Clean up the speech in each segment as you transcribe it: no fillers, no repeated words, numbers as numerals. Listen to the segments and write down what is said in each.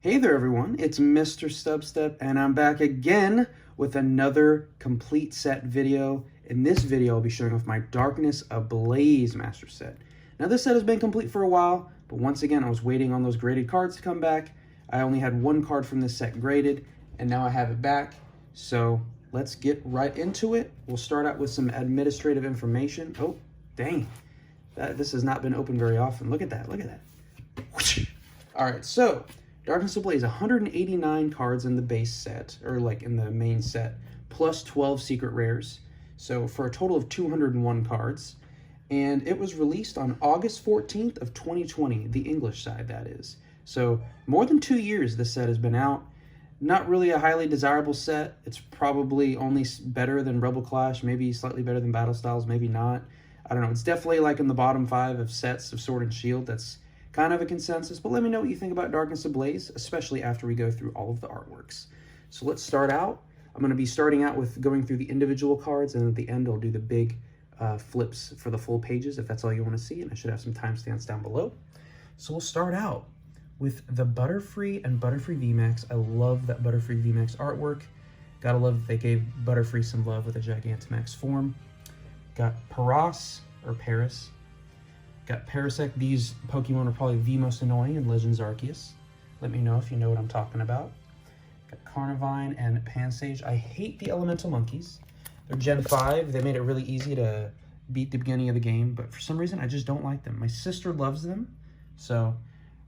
Hey there everyone, it's Misterstubstep and I'm back again with another complete set video. In this video I'll be showing off my Darkness Ablaze master set. Now this set has been complete for a while, but once again I was waiting on those graded cards to come back. I only had one card from this set graded and now I have it back. So let's get right into it. We'll start out with some administrative information. Oh, dang. This has not been opened very often. Look at that, look at that. Alright, so Darkness Ablaze, 189 cards in the base set, or like in the main set, plus 12 secret rares. So for a total of 201 cards. And it was released on August 14th of 2020, the English side that is. So more than 2 years this set has been out. Not really a highly desirable set. It's probably only better than Rebel Clash, maybe slightly better than Battle Styles, maybe not. I don't know. It's definitely like in the bottom 5 of sets of Sword and Shield. That's kind of a consensus, but let me know what you think about Darkness Ablaze, especially after we go through all of the artworks. So let's start out. I'm going to be starting out with going through the individual cards, and at the end I'll do the big flips for the full pages if that's all you want to see, and I should have some timestamps down below. So we'll start out with the Butterfree and Butterfree VMAX. I love that Butterfree VMAX artwork. Gotta love that they gave Butterfree some love with a Gigantamax form. Got Paras, or Paris. Got Parasect. These Pokemon are probably the most annoying in Legends Arceus. Let me know if you know what I'm talking about. Got Carnivine and Pansage. I hate the Elemental Monkeys. They're Gen 5. They made it really easy to beat the beginning of the game, but for some reason I just don't like them. My sister loves them, so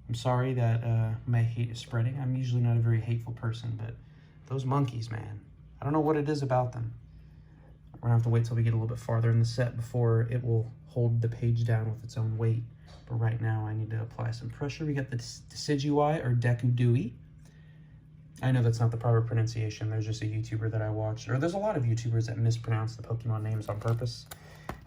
I'm sorry that my hate is spreading. I'm usually not a very hateful person, but those monkeys, man. I don't know what it is about them. We're gonna have to wait till we get a little bit farther in the set before it will hold the page down with its own weight. But right now I need to apply some pressure. We got the Decidueye, or Dekudui. I know that's not the proper pronunciation. There's just a YouTuber that I watched, or there's a lot of YouTubers that mispronounce the Pokemon names on purpose.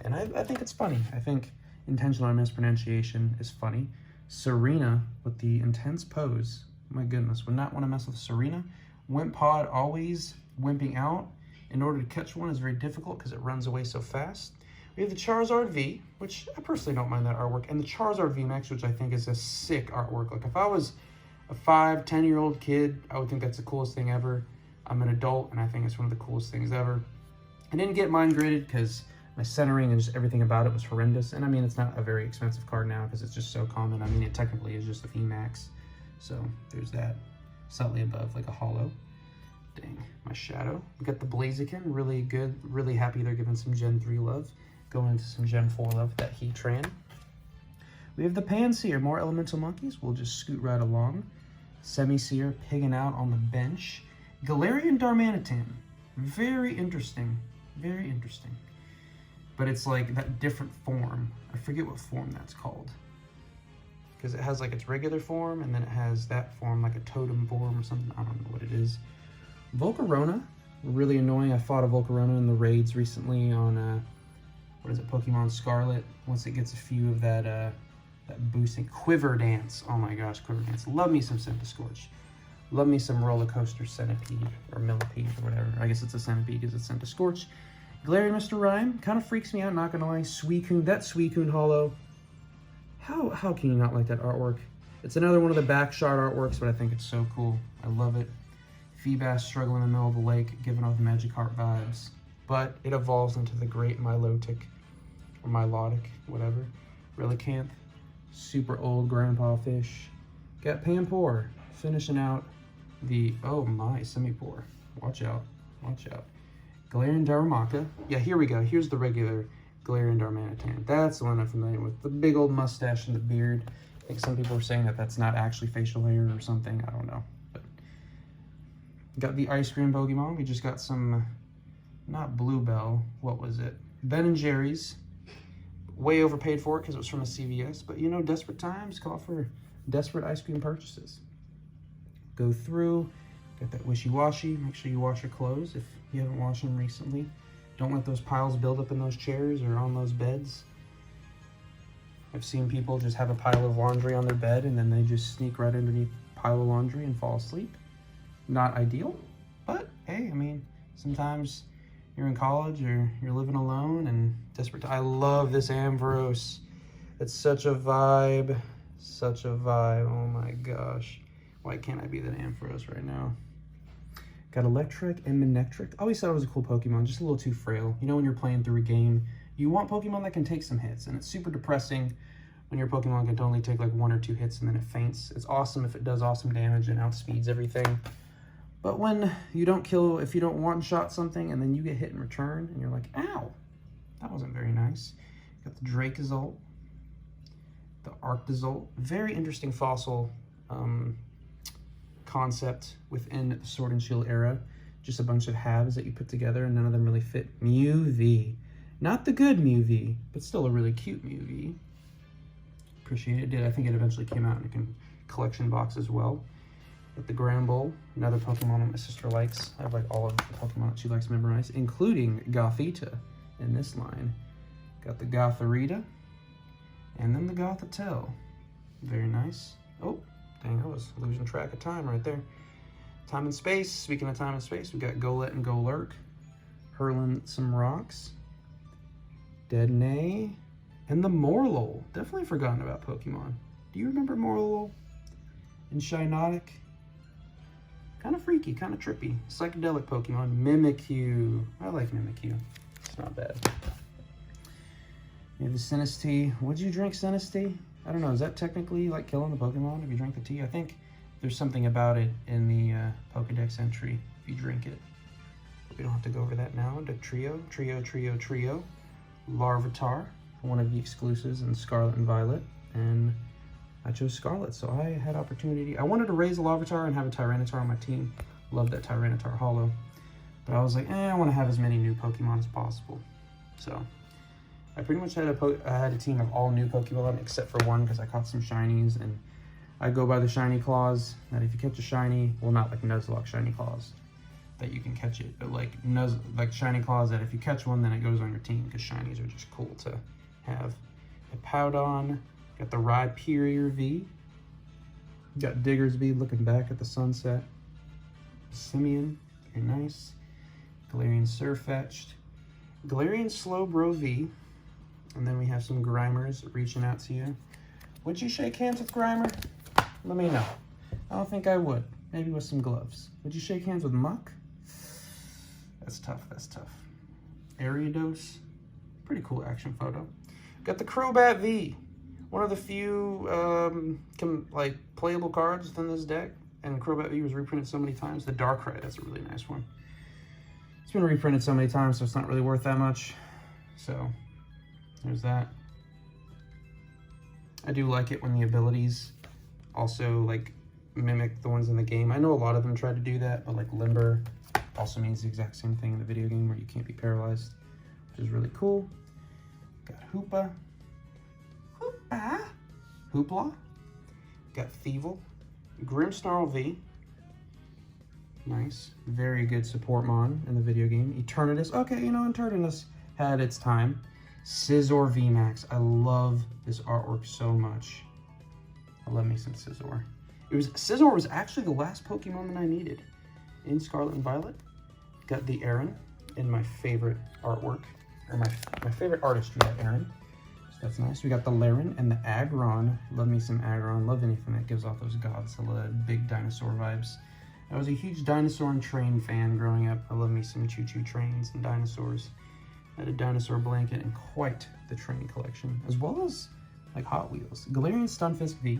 And I think it's funny. I think intentional mispronunciation is funny. Serena with the intense pose. My goodness, would not want to mess with Serena. Wimpod always wimping out. In order to catch one is very difficult because it runs away so fast. We have the Charizard V, which I personally don't mind that artwork, and the Charizard VMAX, which I think is a sick artwork. Like if I was a 5, 10-year-old kid, I would think that's the coolest thing ever. I'm an adult, and I think it's one of the coolest things ever. I didn't get mine graded because my centering and just everything about it was horrendous. And I mean, it's not a very expensive card now because it's just so common. I mean, it technically is just a VMAX. So there's that. Slightly above, like a hollow. Dang, my shadow. We got the Blaziken, really good. Really happy they're giving some Gen 3 love. Going into some Gen 4 love with that Heatran. We have the Panseer, more Elemental Monkeys. We'll just scoot right along. Semi-Seer pigging out on the bench. Galarian Darmanitan. Very interesting. Very interesting. But it's like that different form. I forget what form that's called. Because it has like its regular form, and then it has that form, like a totem form or something. I don't know what it is. Volcarona, really annoying. I fought a Volcarona in the raids recently on, what is it, Pokemon Scarlet. Once it gets a few of that that boosting. Quiver Dance. Oh my gosh, Quiver Dance. Love me some Centiskorch. Love me some Roller Coaster Centipede, or Millipede, or whatever. I guess it's a Centipede because it's Centiskorch. Galarian Mr. Rhyme, kind of freaks me out, not gonna lie. Suicune, that Suicune holo. How can you not like that artwork? It's another one of the back shot artworks, but I think it's so cool. I love it. Feebas struggling in the middle of the lake, giving off Magikarp vibes. But it evolves into the great Milotic, or Milotic, whatever. Relicanth, super old grandpa fish. Got Pampor, finishing out the, oh my, Semipour. Watch out, watch out. Galarian Darumaka. Yeah, here we go. Here's the regular Galarian Darmanitan. That's the one I'm familiar with. The big old mustache and the beard. I think some people are saying that that's not actually facial hair or something. I don't know. But got the Ice Cream Pokemon. We just got some, not Bluebell. What was it? Ben & Jerry's. Way overpaid for it because it was from a CVS. But you know, desperate times call for desperate ice cream purchases. Go through. Got that wishy-washy. Make sure you wash your clothes if you haven't washed them recently. Don't let those piles build up in those chairs or on those beds. I've seen people just have a pile of laundry on their bed and then they just sneak right underneath a pile of laundry and fall asleep. Not ideal, but hey, I mean, sometimes you're in college or you're living alone and desperate. I love this Ampharos. It's such a vibe. Such a vibe. Oh my gosh. Why can't I be that Ampharos right now? Got Electric and Manectric. I always thought it was a cool Pokemon, just a little too frail. You know, when you're playing through a game, you want Pokemon that can take some hits, and it's super depressing when your Pokemon can only take like 1 or 2 hits and then it faints. It's awesome if it does awesome damage and outspeeds everything. But when you don't kill, if you don't one-shot something and then you get hit in return, and you're like, ow, that wasn't very nice. Got the Dracozolt, the Arctozolt. Very interesting fossil concept within the Sword and Shield era. Just a bunch of halves that you put together and none of them really fit. Mew V. Not the good Mew V, but still a really cute Mew V. Appreciate it. I think it eventually came out in a collection box as well. With the Granbull, another Pokemon that my sister likes. I have like all of the Pokemon that she likes memorized, including Gothita in this line. Got the Gothorita, and then the Gothitelle. Very nice. Oh, dang, I was losing track of time right there. Time and space. Speaking of time and space, we got Golett and Golurk, hurling some rocks. Deadnay, and the Morlul. Definitely forgotten about Pokemon. Do you remember Morlul? And Shiinotic? Kind of freaky, kind of trippy. Psychedelic Pokemon. Mimikyu. I like Mimikyu. It's not bad. You have the Sinistea. Would you drink Sinistea? I don't know. Is that technically like killing the Pokemon if you drink the tea? I think there's something about it in the Pokedex entry if you drink it. But we don't have to go over that now. The Trio. Larvitar, one of the exclusives in Scarlet and Violet. And I chose Scarlet, so I had opportunity. I wanted to raise a Larvitar and have a Tyranitar on my team. Love that Tyranitar holo. But I was like, I want to have as many new Pokemon as possible. So I pretty much had a team of all new Pokemon except for one because I caught some shinies, and I go by the shiny clause that if you catch a shiny, well, not like Nuzlocke shiny clause that you can catch it, but like shiny clause that if you catch one, then it goes on your team because shinies are just cool to have. Hippowdon. Got the Rhyperior V. Got Diggersby looking back at the sunset. Simeon, very nice. Galarian Surfetched. Galarian Slowbro V. And then we have some Grimers reaching out to you. Would you shake hands with Grimer? Let me know. I don't think I would. Maybe with some gloves. Would you shake hands with Muck? That's tough, that's tough. Ariados. Pretty cool action photo. Got the Crobat V. One of the few playable cards within this deck, and Crobat V was reprinted so many times. The Darkrai, that's a really nice one. It's been reprinted so many times, so it's not really worth that much. So there's that. I do like it when the abilities also like mimic the ones in the game. I know a lot of them try to do that, but like Limber also means the exact same thing in the video game where you can't be paralyzed, which is really cool. Got Hoopla. Got Thievul. Grimmsnarl V. Nice. Very good support mon in the video game. Eternatus. Okay, you know, Eternatus had its time. Scizor VMAX. I love this artwork so much. I love me some Scizor. Scizor was actually the last Pokemon that I needed in Scarlet and Violet. Got the Aaron in my favorite artwork, or my favorite artistry at Aaron. So that's nice. We got the Laren and the Aggron. Love me some Aggron. Love anything that gives off those Godzilla big dinosaur vibes. I was a huge dinosaur and train fan growing up. I love me some choo-choo trains and dinosaurs. I had a dinosaur blanket and quite the train collection, as well as like Hot Wheels. Galarian Stunfisk V.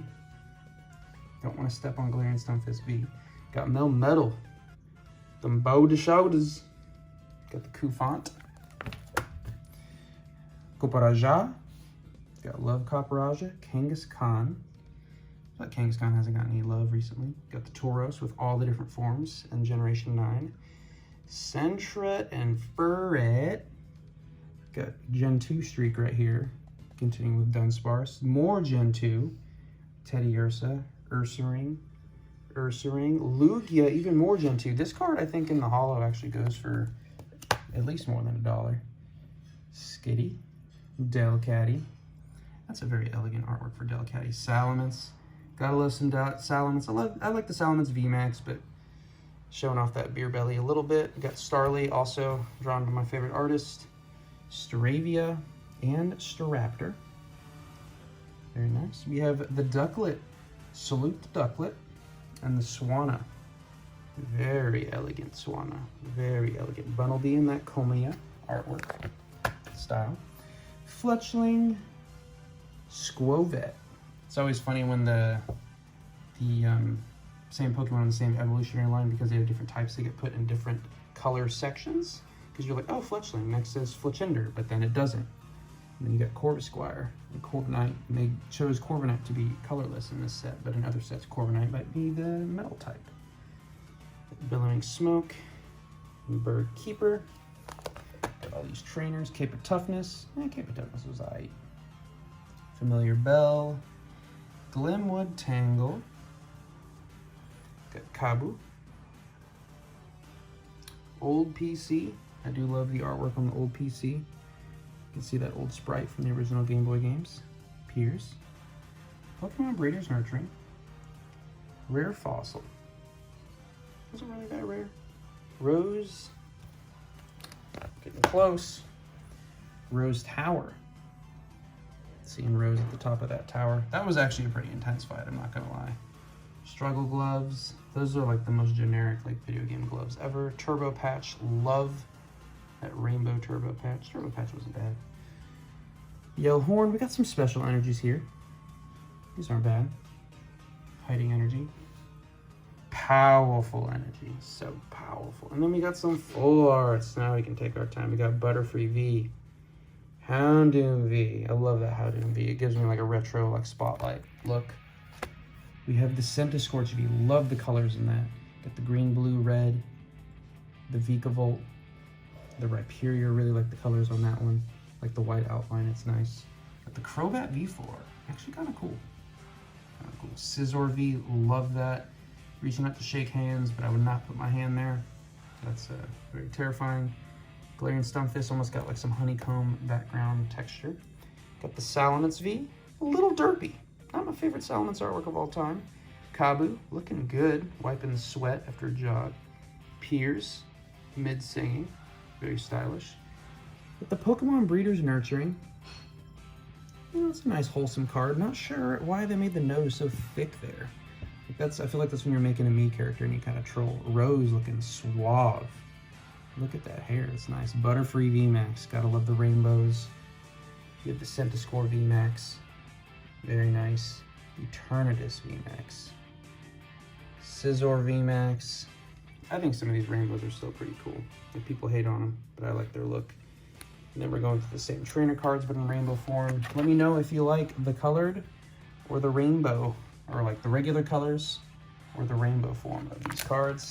Don't want to step on Galarian Stunfisk V. Got Melmetal. Them bow to shoulders. Got the Cufant. Coparaja. Got Love Coparaja. Kangaskhan. But Kangaskhan hasn't gotten any love recently. Got the Tauros with all the different forms in Generation 9. Sentret and Furret. Got Gen 2 streak right here. Continuing with Dunsparce. More Gen 2. Teddiursa. Ursaring, Lugia, even more Gen 2. This card, I think, in the holo actually goes for at least more than $1. Skitty, Delcatty. That's a very elegant artwork for Delcatty. Salamence. Gotta love some Salamence. I like the Salamence VMAX, but showing off that beer belly a little bit. Got Starly, also drawn by my favorite artist. Staravia and Staraptor. Very nice. We have the Ducklet. Salute the Ducklet. And the Swanna. Very elegant Swanna. Very elegant. Bunnelby in that Komiya artwork style. Fletchling. Squovet. It's always funny when the same Pokemon in the same evolutionary line, because they have different types, they get put in different color sections. Because you're like, oh, Fletchling, next says Fletchinder, but then it doesn't. And then you got Corvisquire and Corviknight, and they chose Corviknight to be colorless in this set, but in other sets, Corviknight might be the metal type. Billowing Smoke, Bird Keeper. Got all these trainers. Cape of Toughness. Cape of Toughness was aight. Familiar Bell. Glimwood Tangle. Got Kabu. Old PC. I do love the artwork on the old PC. You can see that old sprite from the original Game Boy games. Pierce. Pokemon Breeders Nurturing. Rare Fossil. Wasn't really that rare. Rose. Getting close. Rose Tower. Seeing Rose at the top of that tower. That was actually a pretty intense fight, I'm not gonna lie. Struggle Gloves. Those are like the most generic like video game gloves ever. Turbo Patch. Love that rainbow Turbo Patch. Turbo Patch wasn't bad. Yell Horn. We got some special energies here. These aren't bad. Hiding Energy. Powerful energy, so powerful. And then we got some full arts. Now we can take our time. We got Butterfree V, Houndoom V. I love that Houndoom V. It gives me like a retro, like spotlight look. We have the Centiskorch V. Love the colors in that. Got the green, blue, red, the Vikavolt, the Rhyperior. Really like the colors on that one. Like the white outline, it's nice. Got the Crobat V4. Actually kind of cool. Kind of cool. Scizor V. Love that. Reaching out to shake hands, but I would not put my hand there. That's very terrifying. Galarian Stunfisk almost got like some honeycomb background texture. Got the Salamence V, a little derpy. Not my favorite Salamence artwork of all time. Kabu, looking good, wiping the sweat after a jog. Piers, mid-singing, very stylish. But the Pokemon Breeders Nurturing, it's a nice wholesome card. Not sure why they made the nose so thick there. I feel like that's when you're making a Mii character and you kind of troll. Rose looking suave. Look at that hair, it's nice. Butterfree VMAX, gotta love the rainbows. You have the Centiskorch VMAX, very nice. Eternatus VMAX. Scizor VMAX. I think some of these rainbows are still pretty cool. Like, people hate on them, but I like their look. And then we're going to the same trainer cards, but in rainbow form. Let me know if you like the colored or the rainbow, or like the regular colors or the rainbow form of these cards.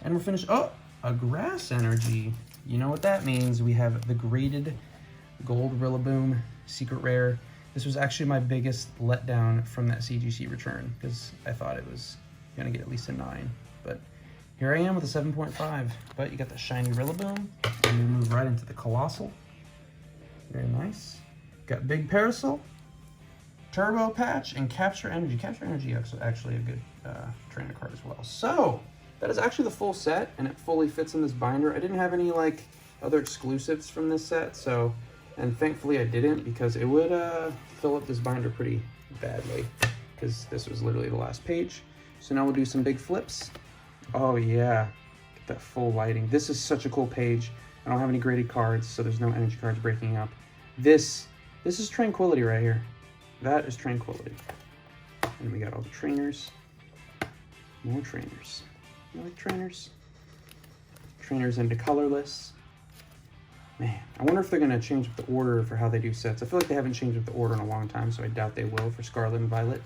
And we're finished. Oh, a Grass Energy. You know what that means. We have the graded gold Rillaboom secret rare. This was actually my biggest letdown from that CGC return, because I thought it was gonna get at least a 9. But here I am with a 7.5. But you got the shiny Rillaboom, and we move right into the Colossal. Very nice. Got Big Parasol, Turbo Patch, and Capture Energy. Capture Energy is actually a good trainer card as well. So that is actually the full set, and it fully fits in this binder. I didn't have any like other exclusives from this set, so, and thankfully I didn't, because it would fill up this binder pretty badly, because this was literally the last page. So now we'll do some big flips. Oh yeah, get that full lighting. This is such a cool page. I don't have any graded cards, so there's no energy cards breaking up. This is Tranquility right here. That is Tranquility. And we got all the trainers. More trainers. You like trainers? Trainers into colorless. Man, I wonder if they're going to change up the order for how they do sets. I feel like they haven't changed up the order in a long time, so I doubt they will for Scarlet and Violet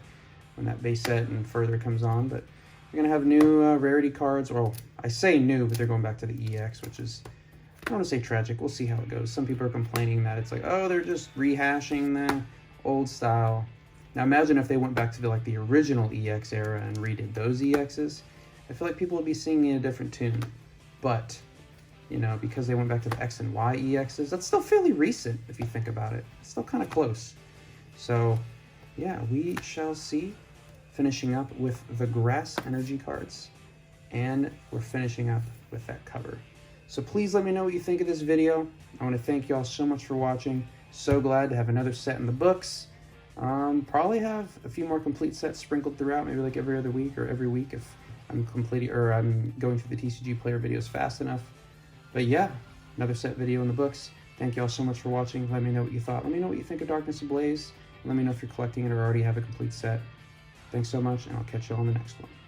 when that base set and further comes on. But you're going to have new rarity cards. Well, I say new, but they're going back to the EX, which is, I don't want to say tragic. We'll see how it goes. Some people are complaining that it's like, oh, they're just rehashing the old style. Now imagine if they went back to the original EX era and redid those EXs. I feel like people would be singing a different tune. But, you know, because they went back to the X and Y EXs, that's still fairly recent if you think about it. It's still kind of close. So, yeah, we shall see. Finishing up with the Grass Energy cards. And we're finishing up with that cover. So please let me know what you think of this video. I want to thank y'all so much for watching. So glad to have another set in the books. Probably have a few more complete sets sprinkled throughout, maybe like every other week or every week if I'm going through the TCG player videos fast enough. But yeah, another set video in the books. Thank you all so much for watching. Let me know what you thought. Let me know what you think of Darkness Ablaze. Let me know if you're collecting it or already have a complete set. Thanks so much, and I'll catch you all in the next one.